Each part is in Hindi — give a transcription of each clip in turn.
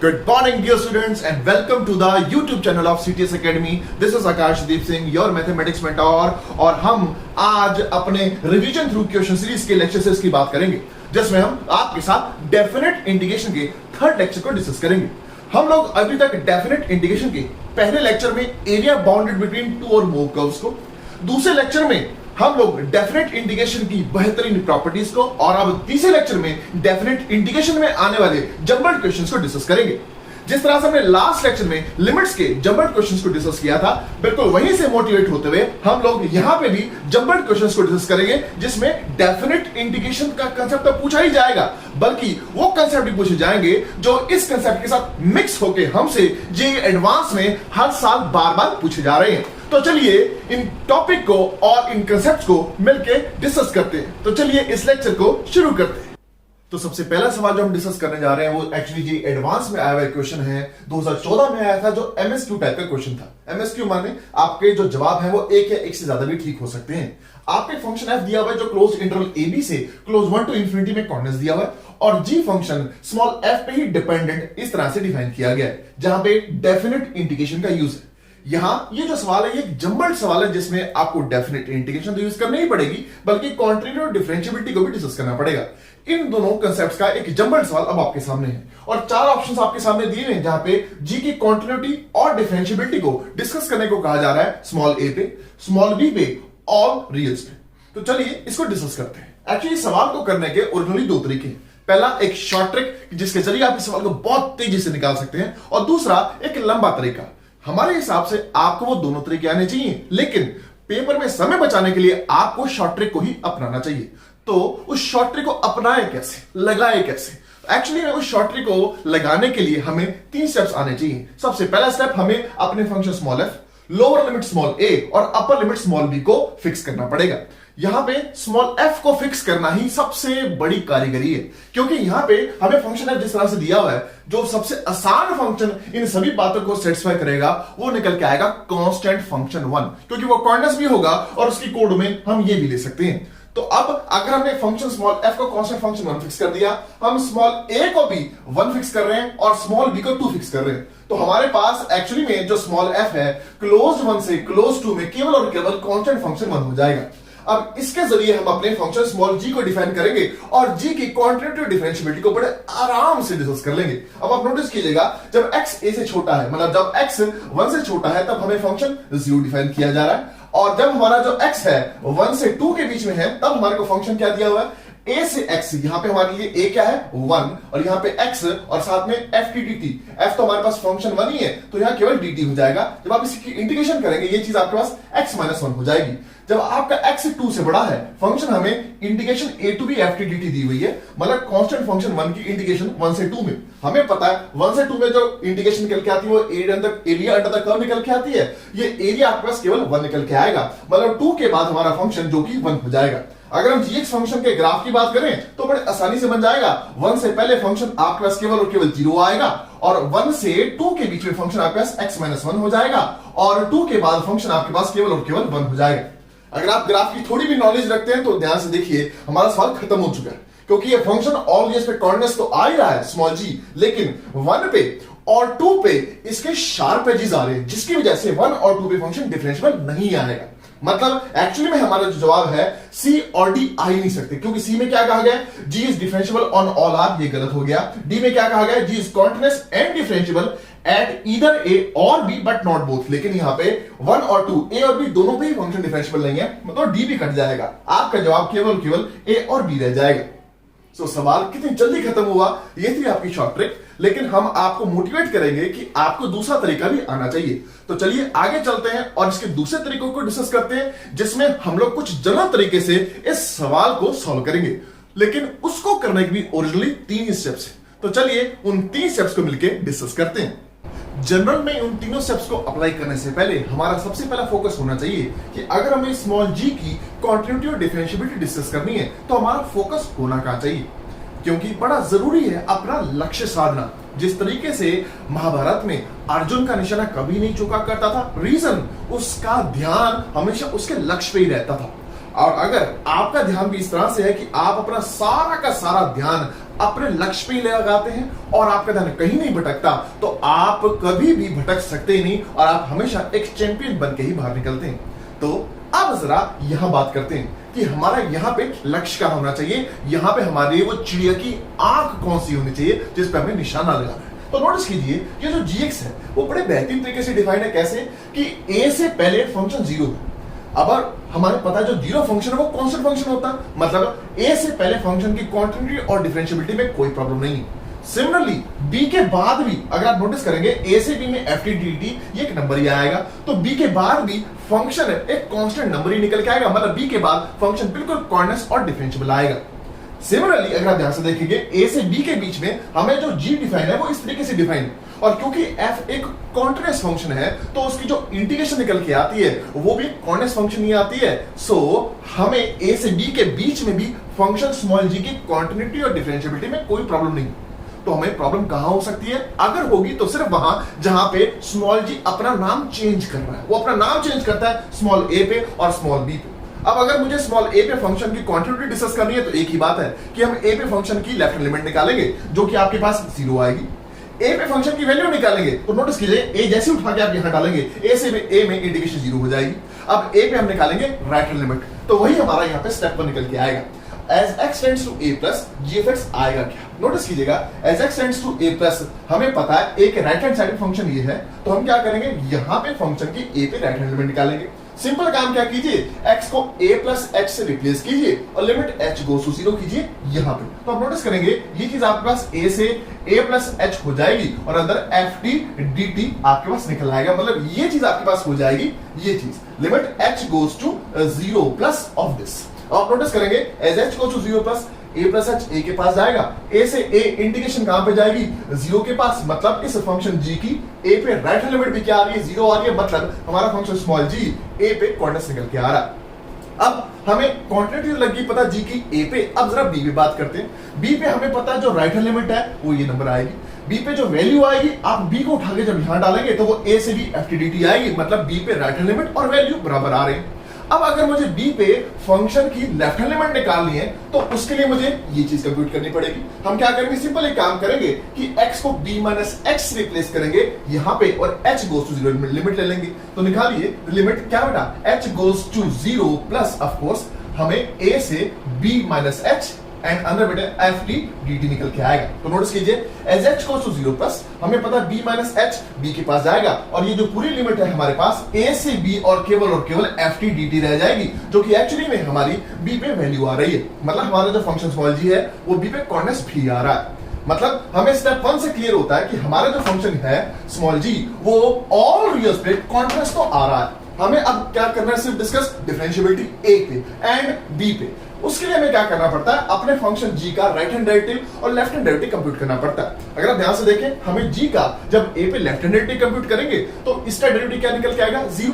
Good morning, dear students, and welcome to the YouTube channel of CTS Academy. This is Akash Deep Singh, your mathematics mentor, और हम आज अपने रिवीजन थ्रू क्वेश्चन सीरीज के लेक्चर्स की बात करेंगे, जिसमें हम आपके साथ डेफिनेट इंटीग्रेशन के थर्ड लेक्चर को डिस्कस करेंगे। हम लोग अभी तक डेफिनेट इंटीग्रेशन के पहले लेक्चर में एरिया बाउंडेड बिटवीन टू और मोर कर्व्स को, दूसरे लेक्चर में हम लोग डेफिनेट इंटीग्रेशन की बेहतरीन प्रॉपर्टीज को, और अब तीसरे लेक्चर में डेफिनेट इंटीग्रेशन में आने वाले जम्बल्ड क्वेश्चंस को डिस्कस करेंगे। जिस तरह से हमने लास्ट लेक्चर में लिमिट्स के जम्बल्ड क्वेश्चंस को डिस्कस किया था, बिल्कुल वहीं से मोटिवेट होते हुए हम लोग यहां पे भी जम्बल्ड क्वेश्चंस को डिस्कस करेंगे, जिसमें डेफिनेट इंटीग्रेशन का कांसेप्ट तो पूछा ही जाएगा, बल्कि वो कांसेप्ट भी पूछे जाएंगे जो इस कांसेप्ट के साथ मिक्स होके हमसे जेईई एडवांस में हर साल बार बार पूछे जा रहे हैं। तो चलिए इन टॉपिक को और इन कांसेप्ट्स को मिलके डिस्कस करते हैं। तो चलिए इस लेक्चर को शुरू करते हैं। तो सबसे पहला सवाल जो हम डिस्कस करने जा रहे हैं वो एक्चुअली जी एडवांस में आया हुआ क्वेश्चन है। 2014 में आया था, जो एमएसक्यू टाइप का क्वेश्चन था। एमएसक्यू माने आपके जो जवाब है वो एक या एक से ज्यादा भी ठीक हो सकते हैं। आपके फंक्शन एफ दिया हुआ है जो क्लोज इंटरवल ए बी से क्लोज 1 टू इंफिनिटी में कॉर्डिनेट्स दिया हुआ है, और जी फंक्शन स्मॉल एफ पे ही डिपेंडेंट इस तरह से डिफाइन किया गया है, जहां पे डेफिनेट इंटीग्रेशन का यूज है। यहां ये जो सवाल है ये एक जम्बल्ड सवाल है, जिसमें आपको डेफिनेट इंटीग्रेशन तो यूज करनी ही पड़ेगी, बल्कि कॉन्टिन्यूटी और डिफरेंशियबिलिटी को भी डिस्कस करना पड़ेगा। इन दोनों कांसेप्ट्स का एक जम्बल्ड सवाल अब आपके सामने है, और चार ऑप्शंस आपके सामने दिए हैं, जहां पे जी की कॉन्टिन्यूटी और डिफरेंशियबिलिटी को डिस्कस करने को कहा जा रहा है स्मॉल ए पे, स्मॉल बी पे और रियल्स पे। तो चलिए इसको डिस्कस करते हैं। एक्चुअली सवाल को करने के ओरिजिनली दो तरीके हैं। पहला एक शॉर्ट ट्रिक जिसके जरिए आप इस सवाल को बहुत तेजी से निकाल सकते हैं, और दूसरा एक लंबा तरीका। हमारे हिसाब से आपको वो दोनों तरीके आने चाहिए, लेकिन पेपर में समय बचाने के लिए आपको शॉर्ट ट्रिक को ही अपनाना चाहिए। तो उस शॉर्ट ट्रिक को अपनाए कैसे, लगाए कैसे? एक्चुअली उस शॉर्ट ट्रिक को लगाने के लिए हमें 3 स्टेप्स आने चाहिए। सबसे पहला स्टेप, हमें अपने function small f, lower limit small a और अपर लिमिट स्मॉल बी को फिक्स करना पड़ेगा। यहां पे स्मॉल एफ को फिक्स करना ही सबसे बड़ी कारीगरी है, क्योंकि यहां पे हमें फंक्शन एफ जिस तरह से दिया हुआ है, जो सबसे आसान फंक्शन इन सभी बातों को सेटिस्फाई करेगा वो निकल के आएगा कांस्टेंट फंक्शन 1, क्योंकि वो कॉर्डिनेट्स भी होगा और उसकी कोड में हम ये भी ले सकते हैं। तो अब अगर हमने फंक्शन स्मॉल एफ को कांस्टेंट फंक्शन 1 फिक्स कर दिया, हम स्मॉल ए को भी 1 फिक्स कर रहे हैं और स्मॉल बी को 2 फिक्स कर रहे हैं, तो हमारे पास एक्चुअली में जो स्मॉल एफ है क्लोज 1 से क्लोज 2 में केवल और केवल कांस्टेंट फंक्शन 1 हो जाएगा। अब इसके जरिए हम अपने फंक्शन स्मॉल जी को डिफाइन करेंगे और जी की कॉन्टिन्यूटी और डिफरेंशियबिलिटी को बड़े आराम से डिस्कस कर लेंगे। अब आप नोटिस कीजिएगा, जब x a से छोटा है, मतलब जब x 1 से छोटा है, तब हमें फंक्शन 0 डिफाइन किया जा रहा है, और जब हमारा जो x है 1 से 2 के बीच में है, तब हमारे को फंक्शन क्या दिया हुआ है, a से x। यहां पे हमारे लिए a क्या है 1, और यहां पे x और साथ में f की dt। f तो हमारे पास फंक्शन 1 ही है, तो यहां केवल dt हो जाएगा। जब आप इसकी इंटीग्रेशन करेंगे, ये चीज आपके पास x - 1 हो जाएगी। जब आपका x 2 से बड़ा है, फंक्शन हमें integration a to b f की dt दी हुई है, मतलब कांस्टेंट फंक्शन 1 की इंटीग्रेशन 1 से 2 में। हमें पता है 1 से 2 में जो इंटीग्रेशन निकल के आती है वो एरिया अंडर द कर्व निकल के आती है। ये एरिया आपके पास केवल 1 निकल के आएगा, मतलब 2 के बाद हमारा फंक्शन जो कि 1 हो जाएगा। अगर हम gx फंक्शन के ग्राफ की बात करें तो बड़े आसानी से बन जाएगा। 1 से पहले फंक्शन आपके पास केवल और केवल 0 आएगा, और 1 से 2 के बीच में फंक्शन आपके पास x - 1 हो जाएगा, और 2 के बाद फंक्शन आपके पास केवल और केवल 1 हो जाएगा। अगर आप ग्राफ की थोड़ी भी नॉलेज रखते हैं तो ध्यान से देखिए, हमारा सवाल खत्म हो चुका है, क्योंकि ये फंक्शन ऑल पे कॉर्डिनेट्स तो आ ही रहा है स्मॉल जी, लेकिन 1 पे और 2 पे इसके शार्प एजेस आ रहे हैं, जिसकी वजह से 1 और 2 पे फंक्शन डिफरेंशिएबल नहीं आएगा। मतलब एक्चुअली में हमारा जो जवाब है C और D आ ही नहीं सकते, क्योंकि C में क्या कहा गया है, G is differentiable on all R, ये गलत हो गया। D में क्या कहा गया है, G is continuous and differentiable eight either A और B बट नॉट बोथ। लेकिन यहाँ पे 1 और 2 A और B दोनों पे ही फंक्शन डिफरेंशिएबल नहीं है, मतलब D भी कट जाएगा। आपका जवाब केवल A और B रह जाएगा। सो सवाल कितनी जल्दी खत्म हुआ, ये थी आपकी शॉर्ट ट्रिक, लेकिन हम आपको मोटिवेट करेंगे कि आपको दूसरा तरीका भी आना चाहिए। तो चलिए आगे चलते हैं और इसके दूसरे तरीकों को डिस्कस करते हैं, जिसमें हम लोग कुछ जनरल तरीके से इस सवाल को सॉल्व करेंगे, लेकिन उसको करने के भी ओरिजिनली 3 स्टेप्स हैं। तो चलिए उन 3 स्टेप्स को मिलकर डिस्कस करते हैं। जनरल में उन तीनों स्टेप्स को अप्लाई करने से पहले हमारा सबसे पहला फोकस होना चाहिए कि अगर हमें स्मॉल जी की कॉन्टिन्यूटी और डिफरेंशिएबिलिटी डिस्कस करनी है, तो हमारा फोकस होना कहां चाहिए, क्योंकि बड़ा जरूरी है अपना लक्ष्य साधना। जिस तरीके से महाभारत में अर्जुन का निशाना कभी नहीं चूका करता था, रीजन उसका ध्यान हमेशा उसके लक्ष्य पे ही रहता था। और अगर आपका ध्यान भी इस तरह से है कि आप अपना सारा का सारा ध्यान अपने लक्ष्य पे ही लगाते हैं और आपका ध्यान कहीं नहीं भटकता, तो आप कभी भी भटक सकते ही नहीं और आप हमेशा एक चैंपियन बन के ही बाहर निकलते हैं। तो अब जरा यहां बात करते हैं कि हमारा यहां पे लक्ष्य क्या होना चाहिए, यहां पे हमारे वो चिड़िया की आंख कौन सी होनी चाहिए जिस पे हमें निशाना लगाना है। तो नोटिस कीजिए ये जो gx है वो बड़े बेहतरीन तरीके से डिफाइंड है। कैसे कि a से पहले फंक्शन जीरो है। अब हमारे पता है जो जीरो फंक्शन है वो कांस्टेंट फंक्शन होता है, मतलब a से पहले फंक्शन की कॉन्टिन्यूटी और डिफरेंशियबिलिटी में कोई प्रॉब्लम नहीं है। सिमिलरली b के बाद भी अगर आप नोटिस करेंगे a से b में ft dt ये एक नंबर ही आएगा, तो b के बाद भी फंक्शन एक कांस्टेंट नंबर ही निकल के आएगा, मतलब b के बाद फंक्शन बिल्कुल कॉर्डिनेट्स और डिफरेंशिएबल आएगा। सिमिलरली अगर आप ध्यान से देखेंगे a से b के बीच में हमें जो g डिफाइन है वो इस तरीके से डिफाइन है, और क्योंकि f एक कॉन्टिन्यूअस फंक्शन है तो उसकी जो इंटीग्रेशन निकल के आती है वो भी कॉन्टिन्यूअस फंक्शन ही आती है। सो हमें a से b के बीच में भी फंक्शन स्मॉल g की कॉन्टिन्यूटी और डिफरेंशिएबिलिटी में कोई प्रॉब्लम नहीं। तो हमें प्रॉब्लम कहां हो सकती है, अगर होगी तो सिर्फ वहां जहां पे स्मॉल g अपना नाम चेंज कर रहा है, वो अपना नाम चेंज करता है स्मॉल a पे और स्मॉल b पे। अब अगर मुझे स्मॉल a पे फंक्शन की क्वांटिटी डिस्कस करनी है तो एक ही बात है कि हम a पे फंक्शन की लेफ्ट हैंड लिमिट निकालेंगे जो कि आपके पास 0 आएगी। a पे फंक्शन की वैल्यू निकालेंगे तो नोटिस कीजिए a जैसे उठा के आप यहां डालेंगे a से a में इंटीग्रेशन 0 हो जाएगी। अब a पे हम निकालेंगे राइट हैंड लिमिट, तो वही हमारा यहां पे स्टेप 1 निकल के आएगा। As x tends to a plus g(f(x) आएगा क्या, नोटिस कीजिएगा as x tends to a plus हमें पता है a के राइट हैंड साइड फंक्शन ये है, तो हम क्या करेंगे यहाँ पे फंक्शन की a पे राइट हैंड लिमिट निकालेंगे। सिंपल काम क्या कीजिए, x को a plus h से रिप्लेस कीजिए और लिमिट h goes to 0 कीजिए यहाँ पे। तो आप नोटिस करेंगे ये चीज आपके पास a से a plus h हो जाएगी और अंदर ft dt आपके पास निकल आएगा, मतलब ये चीज आपके पास हो जाएगी, ये चीज limit h goes to 0 plus of this। आप नोटिस करेंगे as h goes to 0 plus a plus h a के पास जाएगा, a से a इंटीग्रेशन कहां पे जाएगी 0 के पास, मतलब इस फंक्शन g की a पे राइट हैंड लिमिट भी क्या आ रही है 0 आ रही है, मतलब हमारा फंक्शन स्मॉल g a पे कॉर्डिनेट्स निकल के आ रहा है। अब हमें क्वांटिटी लगी पता g की a पे, अब जरा b पे बात करते हैं। b पे हमें पता है जो राइट हैंड लिमिट है वो ये नंबर आएगी, b पे जो वैल्यू आएगी आप b को उठा के जब यहां डालेंगे तो वो a से b ft dt आएगी, मतलब b पे राइट हैंड लिमिट और वैल्यू बराबर आ रहे हैं। अब अगर मुझे b पे फंक्शन की लेफ्ट हैंड लिमिट निकालनी है तो उसके लिए मुझे ये चीज कंप्यूट करनी पड़ेगी। हम क्या करेंगे, सिंपल एक काम करेंगे कि x को b माइनस x रिप्लेस करेंगे यहाँ पे और h गोज टू 0 लिमिट ले लेंगे। तो निकालिए लिमिट क्या बेटा h goes to 0 plus of course हमें a से b माइनस h एंड अंदर बेटे ft dt निकल के आएगा। तो नोटिस कीजिए as h goes to 0 plus हमें पता b माइनस h b के पास जाएगा और ये जो पूरी लिमिट है हमारे पास a से b और केवल ft dt रह जाएगी, जो कि एक्चुअली में हमारी b पे वैल्यू आ रही है, मतलब हमारा जो फंक्शन स्मॉल g है वो b पे कॉर्डिनेट्स भी आ रहा है। मतलब हमें स्टेप 1 से क्लियर होता है कि हमारा जो फंक्शन है स्मॉल g वो ऑल रियल्स पे कॉर्डिनेट्स तो आ रहा है। हमें अब क्या करना है, सिर्फ डिस्कस डिफरेंशिएबिलिटी a पे एंड b पे। उसके लिए हमें क्या करना पड़ता है, अपने फंक्शन g का राइट हैंड डेरिवेटिव और लेफ्ट हैंड डेरिवेटिव कंप्यूट करना पड़ता है। अगर आप ध्यान से देखें हमें g का जब a पे लेफ्ट हैंड डेरिवेटिव कंप्यूट करेंगे तो इसका डेरिवेटिव क्या निकल के आएगा 0।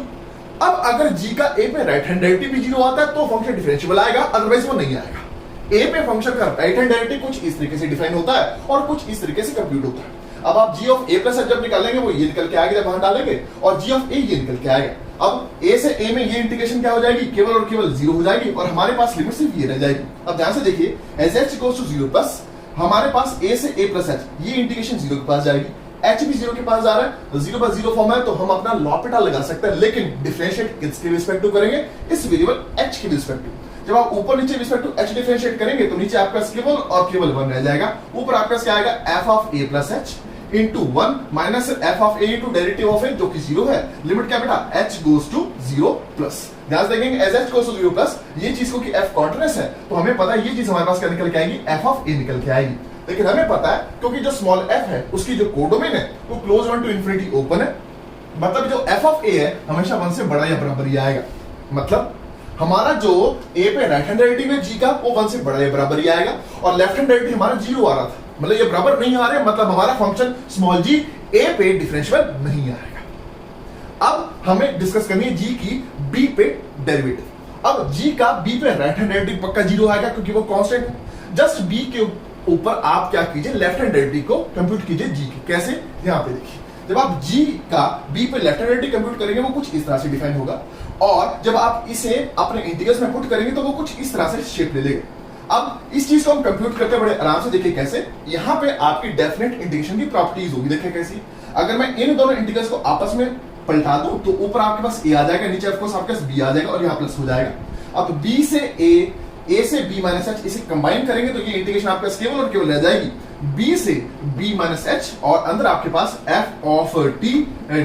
अब अगर g का a पे राइट हैंड डेरिवेटिव भी 0 आता है तो फंक्शन डिफरेंशिएबल आएगा, अदरवाइज वो नहीं आएगा। a पे फंक्शन का राइट हैंड डेरिवेटिव कुछ इस तरीके से डिफाइन होता है और कुछ इस तरीके से कंप्यूट होता है। अब आप g of a plus h जब निकालेंगे वो ये निकल के आएगा जब वहां डालेंगे, और g ऑफ a ये निकल के आएगा। अब a से a में ये इंटीग्रेशन क्या हो जाएगी, केवल और केवल 0 हो जाएगी और हमारे पास लिमिट सिर्फ ये रह जाएगी। अब ध्यान से देखिए as h goes to 0 plus हमारे पास a से a प्लस h ये इंटीग्रेशन 0 के पास जाएगी, h भी 0 के पास जा रहा है, 0 पर 0 फॉर्म है तो हम अपना लॉपिटा लगा सकते हैं, लेकिन डिफरेंशिएट किसके रिस्पेक्टिव करेंगे, इस वेरिएबल h के रिस्पेक्टिव। जब आप ऊपर नीचे रिस्पेक्टिव h डिफरेंशिएट करेंगे तो नीचे आपका केवल और केवल 1 रह जाएगा, ऊपर आपका क्या आएगा f of a plus h into 1 minus f of a into derivative of a जो कि 0 है। लिमिट क्या बेटा h गोज टू 0 प्लस। ध्यान से देखेंगे as h goes to 0 plus ये चीज को कि f कॉन्टिन्यूअस है तो हमें पता है ये चीज हमारे पास क्या निकल के आएगी, f ऑफ a निकल के आएगी। लेकिन हमें पता है क्योंकि जो स्मॉल f है उसकी जो कोडोमेन है वो क्लोज 1 टू इंफिनिटी ओपन है, मतलब जो f ऑफ a है हमेशा 1 से बड़ा या बराबर ही आएगा। मतलब हमारा जो a पे राइट हैंड डेरिवेटिव है g का वो 1 से बड़ा या बराबर ही आएगा और लेफ्ट हैंड डेरिवेटिव हमारा 0 आ रहा था, मतलब ये बराबर नहीं आ रहे, मतलब हमारा फंक्शन स्मॉल g a पे डिफरेंशिएबल नहीं आएगा। अब हमें डिस्कस करनी है g की b पे डेरिवेटिव। अब g का b पे राइट हैंड डेरिवेटिव पक्का 0 आएगा क्योंकि वो कांस्टेंट है। जस्ट b के ऊपर आप क्या कीजिए, लेफ्ट हैंड डेरिवेटिव को कंप्यूट कीजिए g के। कैसे, यहाँ पे देखिए जब आप g का b पे लेफ्ट हैंड डेरिवेटिव कंप्यूट करेंगे वो कुछ इस तरह से डिफाइन होगा और जब आप इसे अपने इंटीग्रल्स में पुट करेंगे तो वो कुछ इस तरह से शेप ले लेगा। अब इस चीज को हम कंप्यूट करते बड़े आराम से। देखिए कैसे, यहां पे आपकी डेफिनेट इंटीग्रेशन की प्रॉपर्टीज होगी। देखिए कैसी, अगर मैं इन दोनों इंटीग्रल्स को आपस में पलटा दूं तो ऊपर आपके पास a आ जाएगा, नीचे ऑफ कोर्स आपके पास b आ जाएगा और यहां प्लस हो जाएगा। अब b से a से b माइनस h, इसे कंबाइन करेंगे तो ये इंटीग्रेशन आपके पास केवल और केवल रह जाएगी b से b माइनस h और अंदर आपके पास f of t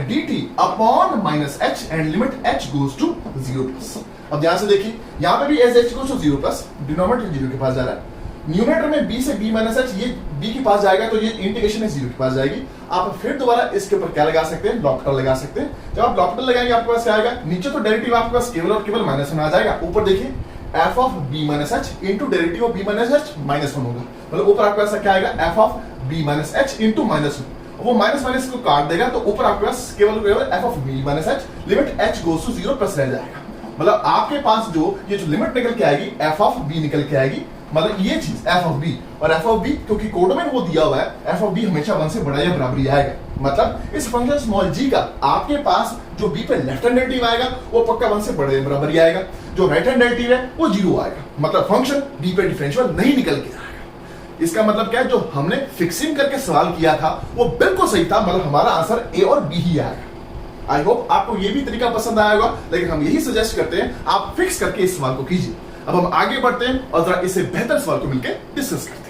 dt upon minus h and limit h goes to 0 plus. अब ध्यान से देखिए, यहां पे भी as h goes to 0 plus, denominator 0 के पास जा रहा है, न्यूमरेटर में b से b माइनस h, ये b के पास जाएगा तो ये इंटीग्रेशन है 0 के पास जाएगी। आप फिर दोबारा इसके ऊपर क्या लगा सकते हैं, लॉपिटल लगा सकते हैं। जब आप लॉपिटल लगाएंगे आपके पास क्या आएगा, नीचे तो डेरिवेटिव आपके पास केवल और केवल माइनस 1 आ जाएगा, ऊपर देखिए f of b minus h into derivative of b minus h minus 1 होगा, मतलब ऊपर आपके पास क्या आएगा, f of b minus h into minus 1, वो माइनस माइनस को काट देगा तो ऊपर आपके पास केवल f of b minus h limit h goes to 0 plus रह जाएगा। मतलब आपके पास जो ये जो लिमिट निकल के आएगी f ऑफ b निकल के आएगी, मतलब ये चीज f ऑफ b, और f ऑफ b क्योंकि कोड में वो दिया हुआ है f ऑफ b हमेशा 1 से बड़ा या बराबर ही आएगा। मतलब इस फंक्शन स्मॉल g का आपके पास जो b पे लेफ्ट हैंड डेरिवेटिव आएगा वो पक्का 1 से बड़े या बराबर ही आएगा, जो राइट हैंड डेरिवेटिव है वो 0 आएगा, मतलब फंक्शन b पे डिफरेंशियल नहीं निकल के आएगा। इसका मतलब क्या है, जो हमने फिक्सिंग करके सवाल किया था वो बिल्कुल सही था, मतलब हमारा आंसर a और b ही आएगा। आई होप आपको ये भी तरीका पसंद आया होगा, लेकिन हम यही सजेस्ट करते हैं आप फिक्स करके इस सवाल को कीजिए। अब हम आगे बढ़ते हैं और जरा इससे बेहतर सवाल को मिलकर डिस्कस करते हैं।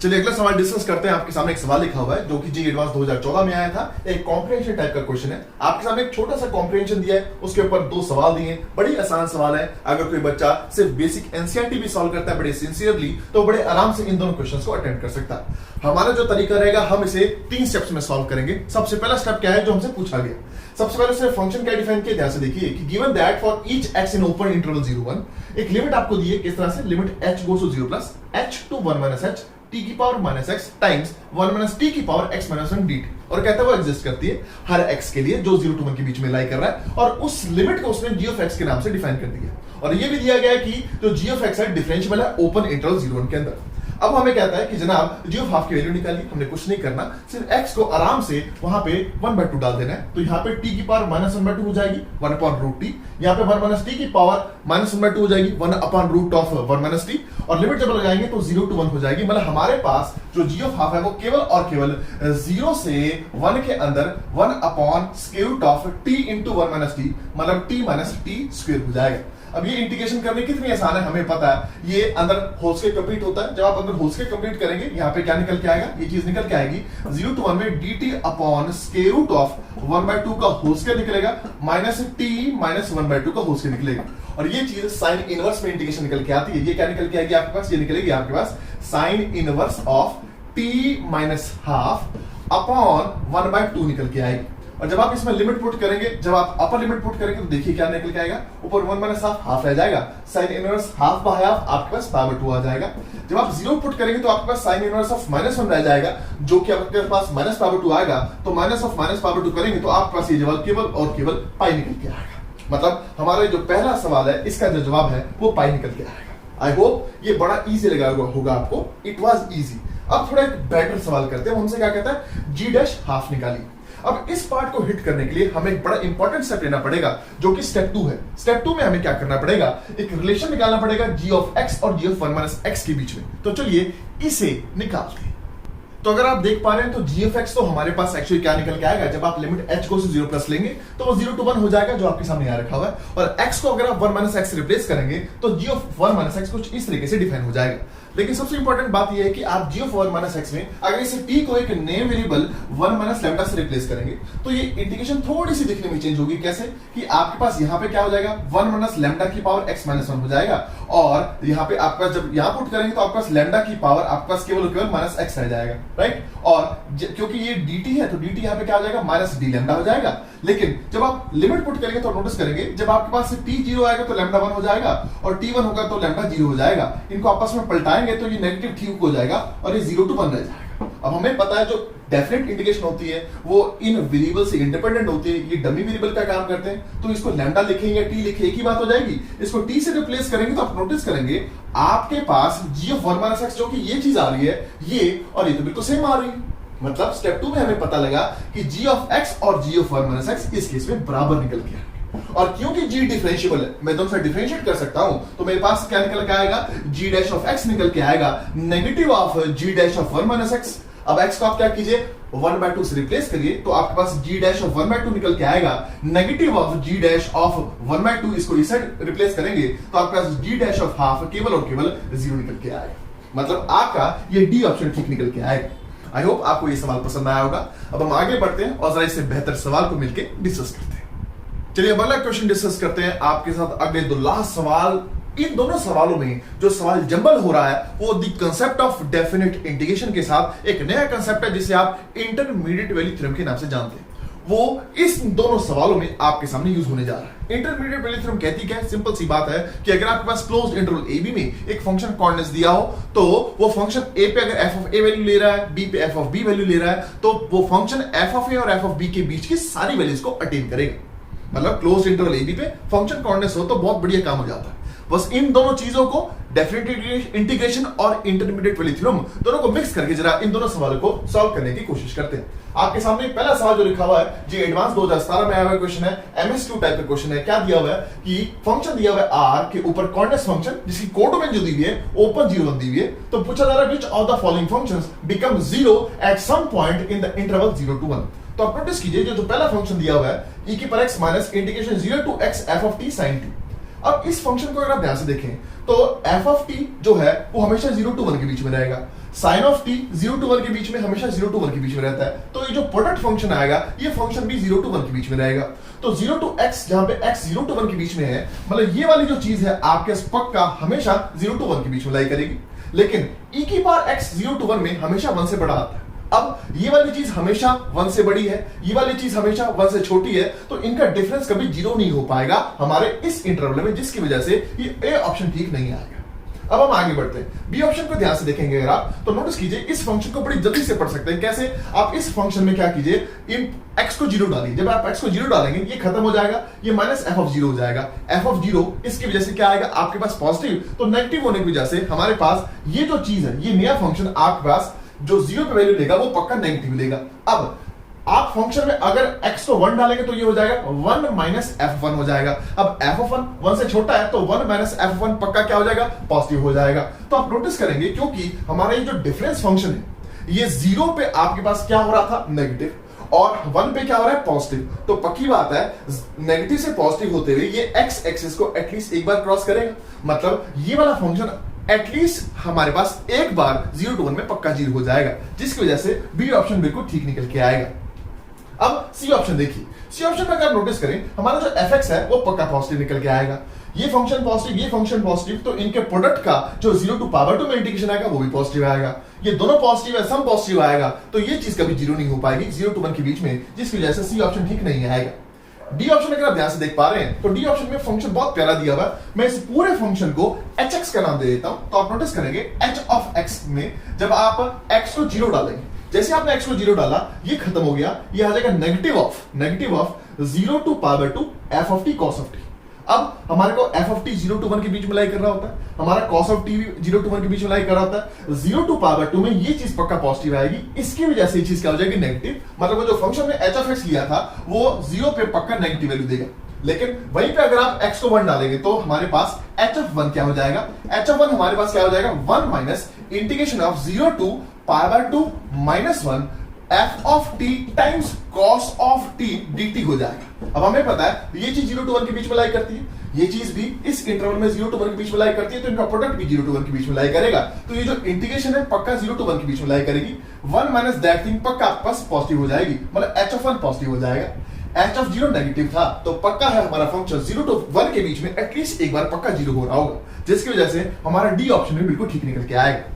चलिए अगला सवाल डिस्कस करते हैं। आपके सामने एक सवाल लिखा हुआ है जो कि जी एडवांस 2014 में आया था, एक कॉम्प्रिहेंशन टाइप का क्वेश्चन है। आपके सामने एक छोटा सा कॉम्प्रिहेंशन दिया है, उसके ऊपर 2 सवाल दिए हैं, बड़ी आसान सवाल है। अगर कोई बच्चा सिर्फ बेसिक एनसीईआरटी भी सॉल्व करता है बड़े सिंसियरली तो बड़े आराम से इन दोनों क्वेश्चंस को अटेम्प्ट कर सकता है। हमारा जो तरीका रहेगा, हम इसे 3 स्टेप्स में सॉल्व करेंगे। सबसे पहला स्टेप क्या है जो हमसे पूछा गया, सबसे पहले उसने फंक्शन क्या डिफाइन किया, ध्यान से देखिए कि given that for each x in open interval 0 1, एक लिमिट आपको दी है, किस तरह से, limit h goes to 0 plus h to 1 minus h t की power minus x times 1 minus t की पावर x माइनस 1 dt, और कहता है वो एग्जिस्ट करती है हर x के लिए जो 0 टू 1 के बीच में लाई कर रहा है, और उस लिमिट को उसने g ऑफ x के नाम से डिफाइन कर दिया। और ये भी दिया गया है कि जो g ऑफ x है डिफरेंशिएबल है ओपन इंटरवल 0 1 के अंदर। अब हमें कहता है कि जनाब g ऑफ हाफ की वैल्यू निकालिए। हमने कुछ नहीं करना, सिर्फ x को आराम से वहां पे 1/2 डाल देना है, तो यहाँ पे t की पावर माइनस 1/2 हो जाएगी 1 अपॉन रूट टी, यहाँ पे 1 माइनस t की पावर माइनस 1/2 हो जाएगी 1 upon root of 1 minus t, और लिमिट जब लगाएंगे तो 0 टू 1 हो जाएगी। मतलब हमारे पास जो g ऑफ हाफ है वो केवल और केवल 0 से 1 के अंदर 1 upon square root of t into 1 minus t, मतलब t माइनस t स्क्वायर हो जाएगा। अब ये इंटीग्रेशन करने कितनी आसान है हमें पता है, ये अंदर होल्स के कंप्लीट होता है। जब आप अंदर होल्स के कंप्लीट करेंगे यहाँ पे क्या निकल के आएगा, ये चीज निकल के आएगी 0 टू 1 में dt upon square root of 1/2 का होल स्क्वायर निकलेगा माइनस t माइनस 1/2 का होल स्क्वायर निकलेगा, और ये चीज साइन इनवर्स में इंटीग्रेशन निकल के आती है। ये क्या निकल के आएगी आपके पास, ये निकलेगी आपके पास sine inverse of t minus half upon 1/2 निकल के आएगी। और जब आप इसमें लिमिट पुट करेंगे, जब आप अपर लिमिट पुट करेंगे तो देखिए क्या निकल के आएगा, ऊपर 1 माइनस हाफ रह जाएगा, sine inverse half by half आपके पास पावर 2 आ जाएगा। जब आप 0 पुट करेंगे तो आपके पास साइन इनवर्स ऑफ माइनस 1 रह जाएगा, जो कि आपके पास माइनस पावर 2 आएगा, तो माइनस ऑफ माइनस पावर 2 करेंगे तो आपके पास ये जवाब केवल और केवल पाई निकल के आएगा। मतलब हमारा जो पहला सवाल है इसका जो जवाब है वो पाई निकल के आएगा। आई होप ये बड़ा इजी लगा होगा आपको, इट वाज इजी। अब थोड़ा एक बेटर सवाल करते हैं, हमसे क्या कहता है g डैश हाफ निकालिए। अब इस पार्ट को हिट करने के लिए हमें एक बड़ा इंपॉर्टेंट स्टेप लेना पड़ेगा जो कि स्टेप 2 है। स्टेप 2 में हमें क्या करना पड़ेगा, एक रिलेशन निकालना पड़ेगा g ऑफ x और g ऑफ 1 माइनस x के बीच में। तो चलिए इसे निकालते हैं। तो अगर आप देख पा रहे हैं तो g ऑफ x तो हमारे पास एक्चुअली क्या निकल के आएगा, जब आप लिमिट h को 0 प्लस लेंगे तो वो 0 टू 1 हो जाएगा जो आपके सामने यहाँ रखा हुआ है, और x को अगर आप 1 माइनस x रिप्लेस करेंगे तो g ऑफ 1 माइनस x कुछ इस तरीके से डिफाइन हो जाएगा। लेकिन सबसे इंपॉर्टेंट बात यह है कि आप g ऑफ 1 माइनस x में अगर इसे t को एक नेम वेरिएबल 1 माइनस लैम्डा से रिप्लेस करेंगे तो ये इंटीग्रेशन थोड़ी सी दिखने में चेंज होगी। कैसे कि आपके पास यहाँ पे क्या हो जाएगा, 1 माइनस लैम्डा की पावर x माइनस 1 हो जाएगा, और यहाँ पे आपका जब यहाँ पुट करेंगे तो आपके पास लैम्डा की पावर आपके पास केवल माइनस x रह जाएगा, राइट। और क्योंकि ये dt है तो dt यहाँ पे क्या हो जाएगा, माइनस d लैम्डा हो जाएगा। लेकिन जब आप लिमिट पुट करेंगे तो नोटिस करेंगे जब आपके पास t 0 आएगा तो लैम्डा 1 हो जाएगा, और t 1 होगा तो लैम्डा 0 हो जाएगा। इनको आपस में पलटाएंगे तो ये नेगेटिव क्यूब हो जाएगा और ये 0 टू 1 रह जाएगा। अब हमें पता है जो डेफिनेट इंटीग्रेशन होती है वो इन वेरिएबल से इंडिपेंडेंट होती है, ये डमी वेरिएबल का काम करते हैं, तो इसको लैम्डा लिखेंगे या टी लिखे एक ही बात हो जाएगी। इसको टी से रिप्लेस करेंगे तो आप नोटिस करेंगे आपके पास g ऑफ 1 माइनस x जो कि ये चीज आ रही है, ये और ये तो बिल्कुल सेम आ रही है। मतलब स्टेप 2 में हमें पता लगा कि g ऑफ x और g ऑफ 1 माइनस x इस केस में बराबर निकल गया, और क्योंकि g डिफरेंशिएबल है, मैं दोनों से डिफरेंशिएट कर सकता हूं, तो मेरे पास क्या निकल के आएगा, g डैश ऑफ x निकल के आएगा negative of g dash of 1 minus x। अब x को आप क्या कीजिए 1/2 से रिप्लेस करिए, तो आपके पास g डैश ऑफ 1/2 निकल के आएगा negative of g dash of 1/2। इसको इस साइड रिप्लेस करेंगे तो आपके पास g डैश ऑफ हाफ केवल और केवल 0 निकल के आएगा। मतलब आपका ये डी ऑप्शन ठीक निकल के आएगा। आई होप आपको ये सवाल पसंद आया होगा। अब हम आगे बढ़ते हैं और जरा इससे बेहतर सवाल को मिलकर डिस्कस करते हैं। चलिए अब अगला क्वेश्चन डिस्कस करते हैं आपके साथ। अगले दो लास्ट सवाल, इन दोनों सवालों में जो सवाल जंबल हो रहा है वो the concept of definite integration के साथ एक नया कंसेप्ट है जिसे आप इंटरमीडिएट वैल्यू थ्योरम के नाम से जानते हैं। वो इस दोनों सवालों में आपके सामने यूज होने जा रहा है। इंटरमीडिएट वैल्यू थ्योरम कहती क्या है? सिंपल सी बात है कि अगर आपके पास क्लोज्ड इंटरवल ए बी में एक फंक्शन कोऑर्डिनेट्स दिया हो, तो वो फंक्शन ए पे अगर एफ ऑफ ए वैल्यू ले रहा है, बी पे एफ ऑफ बी वैल्यू ले रहा है, तो वो फंक्शन एफ ऑफ ए और एफ ऑफ बी के बीच की सारी वैल्यूज को अटेन करेगा। मतलब क्लोज्ड इंटरवल ए बी पे फंक्शन कोऑर्डिनेट्स हो तो बहुत बढ़िया काम हो जाता है। बस इन दोनों चीजों को डेफिनेट इंटीग्रेशन और इंटरमीडिएट वैल्यू थ्योरम दोनों को मिक्स करके जरा इन दोनों सवालों को सॉल्व करने की कोशिश करते हैं। आपके सामने पहला सवाल जो लिखा हुआ है जी एडवांस 2017 में आया हुआ क्वेश्चन है, MS2 टाइप का क्वेश्चन है। क्या दिया हुआ है कि फंक्शन दिया हुआ है r के ऊपर कोऑर्डिनेट्स फंक्शन जिसकी कोडोमेन जो दी हुई है ओपन 0 दी हुई है, तो पूछा जा रहा है which of the following functions become 0 at some point in the interval 0 to 1। तो आप नोटिस कीजिए जो पहला फंक्शन दिया हुआ है e की पर x minus integration 0 to x f of t sin t। अब इस फंक्शन को अगर आप ध्यान से देखें तो f of t जो है वो हमेशा 0 to 1 के बीच में रहेगा, sin of t 0 to 1 के बीच में हमेशा 0 to 1 के बीच में रहता है। तो ये जो प्रोडक्ट फंक्शन आएगा ये फंक्शन भी 0 to 1 के बीच में रहेगा। तो 0 to x जहां पे x 0 to 1 के बीच में है, मतलब ये वाली जो चीज है आपके पक्का हमेशा 0 to 1 के बीच में लाई करेगी। लेकिन e की पावर x 0 to 1 में हमेशा 1 से बड़ा आता है। अब ये वाली चीज हमेशा 1 से बड़ी है, ये वाली चीज हमेशा 1 से छोटी है, तो इनका डिफरेंस कभी 0 नहीं हो पाएगा हमारे इस इंटरवल में, जिसकी वजह से ये ए ऑप्शन ठीक नहीं आएगा। अब हम आगे बढ़ते हैं, बी ऑप्शन को ध्यान से देखेंगे अगर आप, तो नोटिस कीजिए इस फंक्शन को बड़ी जल्दी से पढ़ सकते हैं। कैसे? आप इस फंक्शन में क्या कीजिए, इन x को 0 डालिए। जब आप x को 0 डालेंगे ये खत्म हो जाएगा, ये माइनस f of 0 हो जाएगा। f of 0 इसकी वजह से क्या आएगा आपके पास पॉजिटिव, तो नेगेटिव होने की वजह से हमारे पास ये जो चीज है, ये नया फंक्शन आपके पास जो 0 पे वैल्यू लेगा वो पक्का नेगेटिव लेगा। अब आप फंक्शन में अगर x को 1 डालेंगे तो ये हो जाएगा 1 माइनस f1 हो जाएगा। अब f1 1 से छोटा है तो 1 माइनस f1 पक्का क्या हो जाएगा, पॉजिटिव हो जाएगा। तो आप नोटिस करेंगे क्योंकि हमारा ये जो डिफरेंस फंक्शन है ये 0 पे आपके पास क्या हो रहा था, नेगेटिव, और 1 पे क्या हो रहा है, पॉजिटिव। तो पक्की बात है नेगेटिव से पॉजिटिव होते हुए ये x एक्सिस को एटलीस्ट एक बार क्रॉस करेगा। मतलब ये वाला फंक्शन एटलीस्ट हमारे पास एक बार 0 to 1 में पक्का 0 हो जाएगा, जिसकी वजह से बी ऑप्शन बिल्कुल ठीक निकल के आएगा। अब सी ऑप्शन देखिए, सी ऑप्शन में अगर नोटिस करें हमारा जो fx है वो पक्का पॉजिटिव निकल के आएगा। ये फंक्शन पॉजिटिव, ये फंक्शन पॉजिटिव, तो इनके प्रोडक्ट का जो 0 to power 2 में इंटीग्रेशन आएगा वो भी पॉजिटिव आएगा। ये दोनों पॉजिटिव है, सम पॉजिटिव आएगा, तो ये चीज कभी 0 नहीं हो पाएगी 0 to 1 के बीच में, जिसकी वजह से सी ऑप्शन ठीक नहीं आएगा। डी ऑप्शन अगर आप ध्यान से देख पा रहे हैं तो डी ऑप्शन में फंक्शन बहुत प्यारा दिया हुआ है। मैं इस पूरे फंक्शन को hx का नाम दे देता हूं, तो आप नोटिस करेंगे h of x में जब आप x को 0 डालेंगे, जैसे आपने x को 0 डाला ये खत्म हो गया, ये आ जाएगा negative of 0 to power 2 f of t cos of t। अब हमारे को f of t 0 to 1 के बीच में लाई कर रहा होता है, हमारा cos of t भी 0 to 1 के बीच में लाई कर रहा होता है। 0 to power 2 में ये चीज पक्का पॉजिटिव आएगी, इसकी वजह से ये चीज क्या हो जाएगी, नेगेटिव। मतलब वो जो फंक्शन में h of x लिया था वो 0 पे पक्का नेगेटिव वैल्यू देगा। लेकिन वहीं पे अगर आप x को 1 डालेंगे तो हमारे पास h of 1 क्या हो जाएगा, h of 1 हमारे पास क्या हो जाएगा, 1 minus integration of 0 to power 2 minus 1 f of t times cos of t dt हो जाएगा। अब हमें पता है ये चीज 0 to 1 के बीच में लाई करती है, ये चीज भी इस इंटरवल में 0 to 1 के बीच में लाई करती है, तो इनका प्रोडक्ट भी 0 to 1 के बीच में लाई करेगा। तो ये जो इंटीग्रेशन है पक्का 0 to 1 के बीच में लाई करेगी। 1 माइनस दैट थिंग पक्का आपके पास पॉजिटिव हो जाएगी, मतलब h of 1 पॉजिटिव हो जाएगा। h of 0 नेगेटिव था, तो पक्का है हमारा फंक्शन 0 to 1 के बीच में एटलीस्ट एक बार पक्का 0 हो रहा होगा, जिसकी वजह से हमारा डी ऑप्शन भी बिल्कुल ठीक निकल के आएगा।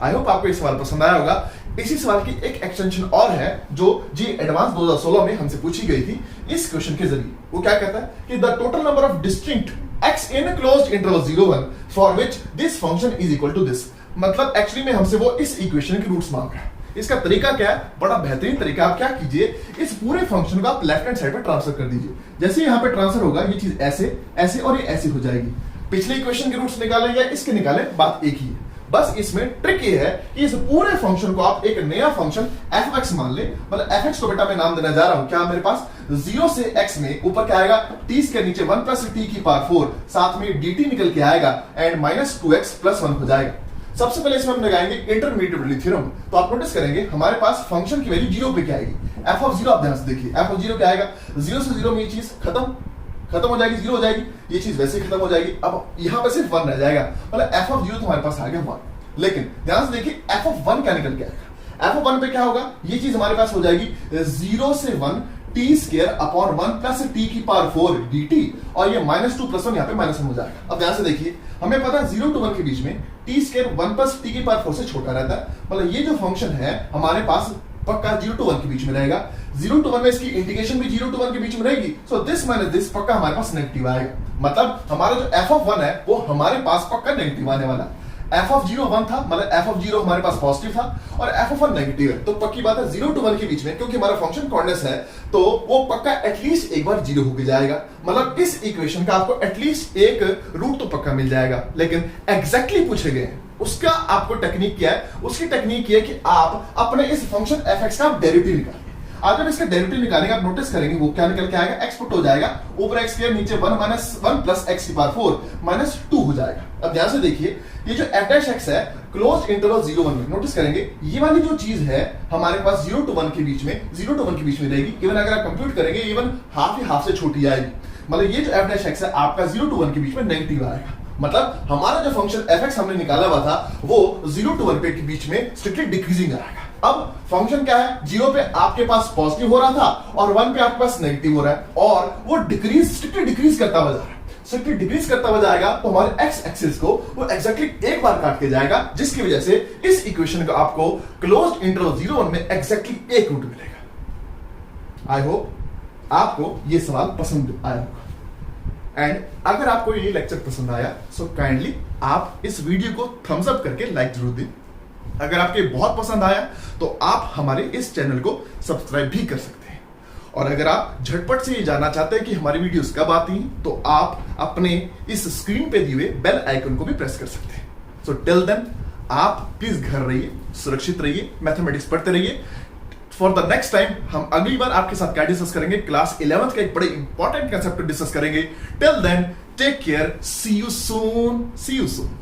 आई होप आपको ये सवाल पसंद आया होगा। इसी सवाल की एक एक्सटेंशन और है जो जी एडवांस 2016 में हमसे पूछी गई थी इस क्वेश्चन के जरिए। वो क्या कहता है कि the total number of distinct x in a closed interval 0 1 for which this function is equal to this। मतलब एक्चुअली में हमसे वो इस इक्वेशन के रूट्स मांग रहा है। इसका तरीका क्या है, बड़ा बेहतरीन तरीका। आप क्या कीजिए, इस पूरे फंक्शन को आप लेफ्ट हैंड साइड पे ट्रांसफर कर दीजिए। जैसे यहाँ पे ट्रांसफर होगा ये चीज ऐसे ऐसे और ये ऐसे हो जाएगी। पिछले इक्वेशन के रूट्स निकालें या इसके निकालें, बात एक ही है। बस इसमें ट्रिक ये है कि इस पूरे फंक्शन को आप एक नया फंक्शन fx मान ले। मतलब fx को बेटा मैं नाम देना जा रहा हूं क्या, मेरे पास 0 से x में ऊपर क्या आएगा, t के नीचे 1 प्लस t की पावर 4, साथ में dt निकल के आएगा एंड माइनस 2x प्लस 1 हो जाएगा। सबसे पहले इसमें हम लगाएंगे इंटरमीडिएट थ्योरम। तो आप नोटिस करेंगे हमारे पास फंक्शन की वैल्यू 0 पे क्या आएगी, f ऑफ 0। आप ध्यान से देखिए f ऑफ 0 क्या आएगा, 0 से 0 में ये चीज खत्म हो जाएगी, 0 हो जाएगी, ये चीज वैसे ही खत्म हो जाएगी। अब यहां पे सिर्फ 1 रह जाएगा, मतलब f ऑफ 0 तो हमारे पास आ गया 1। लेकिन ध्यान से देखिए f ऑफ 1 क्या निकल के आएगा, f ऑफ 1 पे क्या होगा, ये चीज हमारे पास हो जाएगी 0 से 1 t square upon 1 plus t की पावर 4 dt, और ये माइनस 2 प्लस 1 यहाँ पे माइनस 1 हो जाएगा। अब ध्यान से देखिए हमें पता है 0 to 1 के बीच में t स्क्वायर 1 प्लस t की पावर 4 से छोटा रहता है, मतलब ये जो फंक्शन है हमारे पास पक्का 0 to 1 के बीच में रहेगा। 0 to 1 में इसकी इंटीग्रेशन भी 0 to 1 के बीच में रहेगी, सो दिस माइनस दिस पक्का हमारे पास नेगेटिव आएगा। मतलब हमारा जो f ऑफ 1 है वो हमारे पास पक्का नेगेटिव आने वाला। f ऑफ 0 1 था, मतलब f ऑफ 0 हमारे पास पॉजिटिव था और f ऑफ 1 नेगेटिव है, तो पक्की बात है 0 to 1 के बीच में क्योंकि हमारा फंक्शन कॉर्डिनेट्स है तो वो पक्का एटलीस्ट एक बार 0 होके जाएगा। मतलब इस इक्वेशन का आपको एटलीस्ट एक रूट तो पक्का मिल जाएगा। लेकिन एग्जैक्टली पूछे गए उसका आपको टेक्निक क्या है, उसकी टेक्निक ये है कि आप अपने इस फंक्शन fx का डेरिवेटिव निकालिए। आप जब इसका डेरिवेटिव निकालेंगे आप नोटिस करेंगे वो क्या निकल के आएगा, x पुट हो जाएगा, ऊपर x स्क्वायर नीचे 1 माइनस 1 प्लस x की पावर 4 माइनस 2 हो जाएगा। अब ध्यान से देखिए ये जो f डैश x है क्लोज इंटरवल 0 1 में, नोटिस करेंगे ये वाली जो चीज है हमारे पास 0 to 1 के बीच में रहेगी। इवन अगर आप कंप्यूट करेंगे इवन हाफ ही हाफ से छोटी आएगी, मतलब ये जो f डैश x है आपका 0 to 1 के बीच में नेगेटिव आएगा। मतलब हमारा जो फंक्शन fx हमने निकाला हुआ था वो 0 to 1 पे के बीच में स्ट्रिक्टली डिक्रीजिंग आएगा। अब फंक्शन क्या है, 0 पे आपके पास पॉजिटिव हो रहा था और 1 पे आपके पास नेगेटिव हो रहा है और वो स्ट्रिक्टली डिक्रीज करता हुआ जा रहा है। स्ट्रिक्टली डिक्रीज करता हुआ जाएगा तो हमारे x एक्सिस को वो एग्जैक्टली एक बार काट के जाएगा, जिसकी वजह से इस इक्वेशन का आपको क्लोज्ड इंटरवल 0 1 में एग्जैक्टली एक रूट मिलेगा। आई होप आपको ये सवाल पसंद आया होगा एंड अगर आपको ये लेक्चर पसंद आया सो काइंडली आप इस वीडियो को थम्स अप करके लाइक जरूर दें। अगर आपके बहुत पसंद आया तो आप हमारे इस चैनल को सब्सक्राइब भी कर सकते हैं, और अगर आप झटपट से ये जानना चाहते हैं कि हमारी वीडियोस कब आती हैं तो आप अपने इस स्क्रीन पे दिए हुए बेल आइकन को भी प्रेस कर सकते हैं। सो टिल देन आप प्लीज घर रहिए, सुरक्षित रहिए, मैथमेटिक्स पढ़ते रहिए। फॉर द नेक्स्ट टाइम हम अगली बार आपके साथ क्या डिस्कस करेंगे, क्लास 11th का एक बड़े इंपॉर्टेंट कंसेप्ट डिस्कस करेंगे। Till then take care, see you soon.